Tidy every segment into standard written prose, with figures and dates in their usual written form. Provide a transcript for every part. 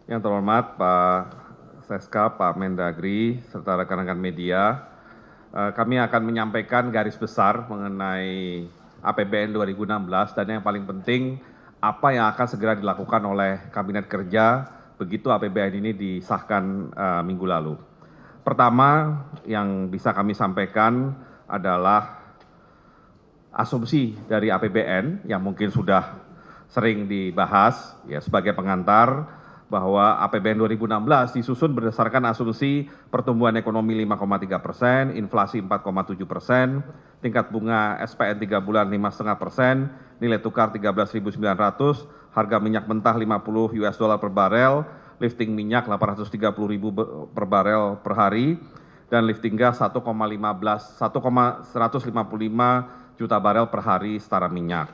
Yang terhormat Pak Seska, Pak Mendagri, serta rekan-rekan media, kami akan menyampaikan garis besar mengenai APBN 2016 dan yang paling penting apa yang akan segera dilakukan oleh Kabinet Kerja begitu APBN ini disahkan minggu lalu. Pertama yang bisa kami sampaikan adalah asumsi dari APBN yang mungkin sudah sering dibahas ya sebagai pengantar bahwa APBN 2016 disusun berdasarkan asumsi pertumbuhan ekonomi 5,3%, inflasi 4,7%, tingkat bunga SPN 3 bulan 5,5%, nilai tukar 13.900, harga minyak mentah 50 US dollar per barel, lifting minyak 830.000 per barel per hari, dan lifting gas 1,155 juta barel per hari setara minyak.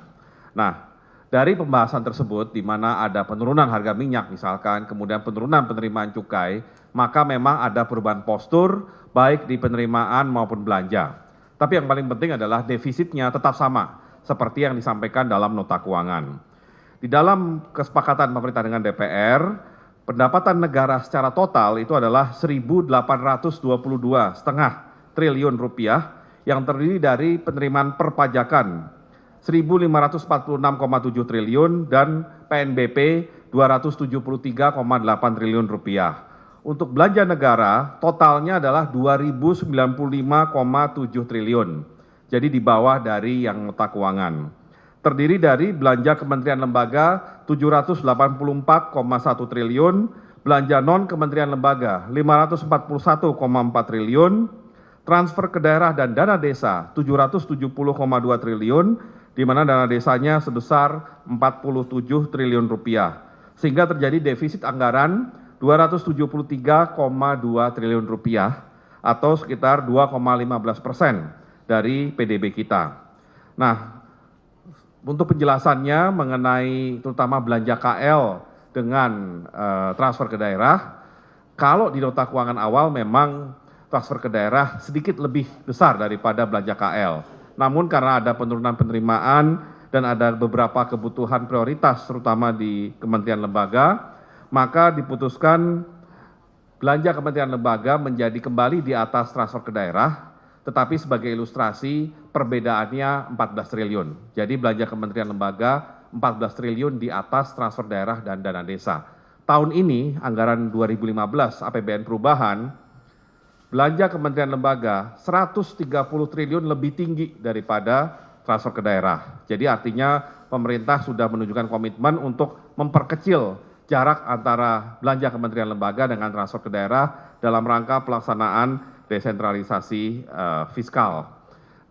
Nah, dari pembahasan tersebut, di mana ada penurunan harga minyak misalkan, kemudian penurunan penerimaan cukai, maka memang ada perubahan postur, baik di penerimaan maupun belanja. Tapi yang paling penting adalah defisitnya tetap sama, seperti yang disampaikan dalam nota keuangan. Di dalam kesepakatan pemerintah dengan DPR, pendapatan negara secara total itu adalah 1.822,5 triliun rupiah, yang terdiri dari penerimaan perpajakan 1.546,7 triliun dan PNBP 273,8 triliun rupiah. Untuk belanja negara totalnya adalah 2.095,7 triliun. Jadi di bawah dari yang nota keuangan. Terdiri dari belanja kementerian lembaga 784,1 triliun, belanja non kementerian lembaga 541,4 triliun, transfer ke daerah dan dana desa 770,2 triliun, di mana dana desanya sebesar 47 triliun rupiah. Sehingga terjadi defisit anggaran 273,2 triliun rupiah atau sekitar 2,15% dari PDB kita. Nah, untuk penjelasannya mengenai terutama belanja KL dengan transfer ke daerah, kalau di nota keuangan awal memang transfer ke daerah sedikit lebih besar daripada belanja KL. Namun karena ada penurunan penerimaan dan ada beberapa kebutuhan prioritas terutama di kementerian lembaga, maka diputuskan belanja kementerian lembaga menjadi kembali di atas transfer ke daerah, tetapi sebagai ilustrasi perbedaannya 14 triliun. Jadi belanja kementerian lembaga 14 triliun di atas transfer daerah dan dana desa. Tahun ini anggaran 2015 APBN perubahan, belanja kementerian lembaga 130 triliun lebih tinggi daripada transfer ke daerah. Jadi artinya pemerintah sudah menunjukkan komitmen untuk memperkecil jarak antara belanja kementerian lembaga dengan transfer ke daerah dalam rangka pelaksanaan desentralisasi fiskal.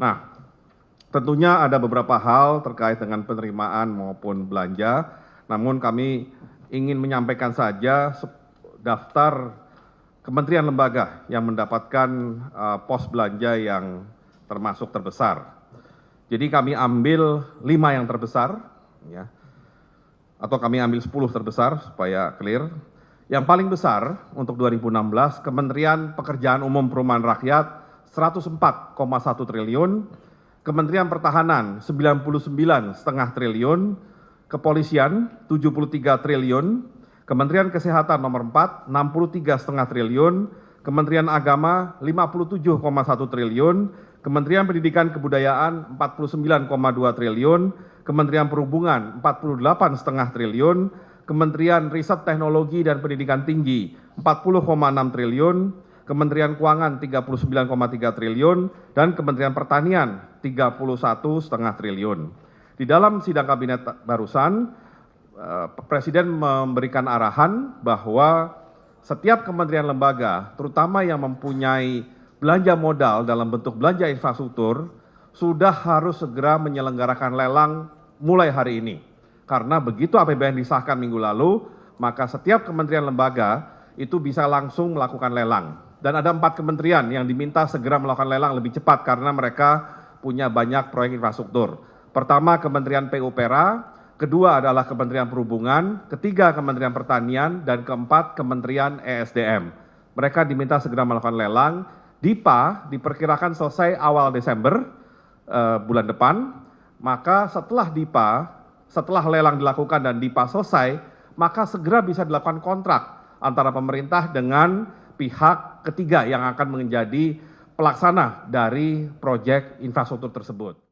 Nah, tentunya ada beberapa hal terkait dengan penerimaan maupun belanja, namun kami ingin menyampaikan saja daftar kementerian lembaga yang mendapatkan pos belanja yang termasuk terbesar. Jadi kami ambil 5 yang terbesar, ya, atau kami ambil 10 terbesar supaya clear. Yang paling besar untuk 2016, Kementerian Pekerjaan Umum Perumahan Rakyat 104,1 triliun, Kementerian Pertahanan 99,5 triliun, Kepolisian 73 triliun, Kementerian Kesehatan nomor 4, 63,5 triliun, Kementerian Agama 57,1 triliun, Kementerian Pendidikan Kebudayaan 49,2 triliun, Kementerian Perhubungan 48,5 triliun, Kementerian Riset Teknologi dan Pendidikan Tinggi 40,6 triliun, Kementerian Keuangan 39,3 triliun, dan Kementerian Pertanian 31,5 triliun. Di dalam sidang kabinet barusan, Presiden memberikan arahan bahwa setiap kementerian lembaga, terutama yang mempunyai belanja modal dalam bentuk belanja infrastruktur, sudah harus segera menyelenggarakan lelang mulai hari ini. Karena begitu APBN disahkan minggu lalu, maka setiap kementerian lembaga itu bisa langsung melakukan lelang. Dan ada 4 kementerian yang diminta segera melakukan lelang lebih cepat karena mereka punya banyak proyek infrastruktur. Pertama, Kementerian PUPera, kedua adalah Kementerian Perhubungan, ketiga Kementerian Pertanian, dan keempat Kementerian ESDM. Mereka diminta segera melakukan lelang. DIPA diperkirakan selesai awal Desember bulan depan. Maka setelah DIPA, setelah lelang dilakukan dan DIPA selesai, maka segera bisa dilakukan kontrak antara pemerintah dengan pihak ketiga yang akan menjadi pelaksana dari proyek infrastruktur tersebut.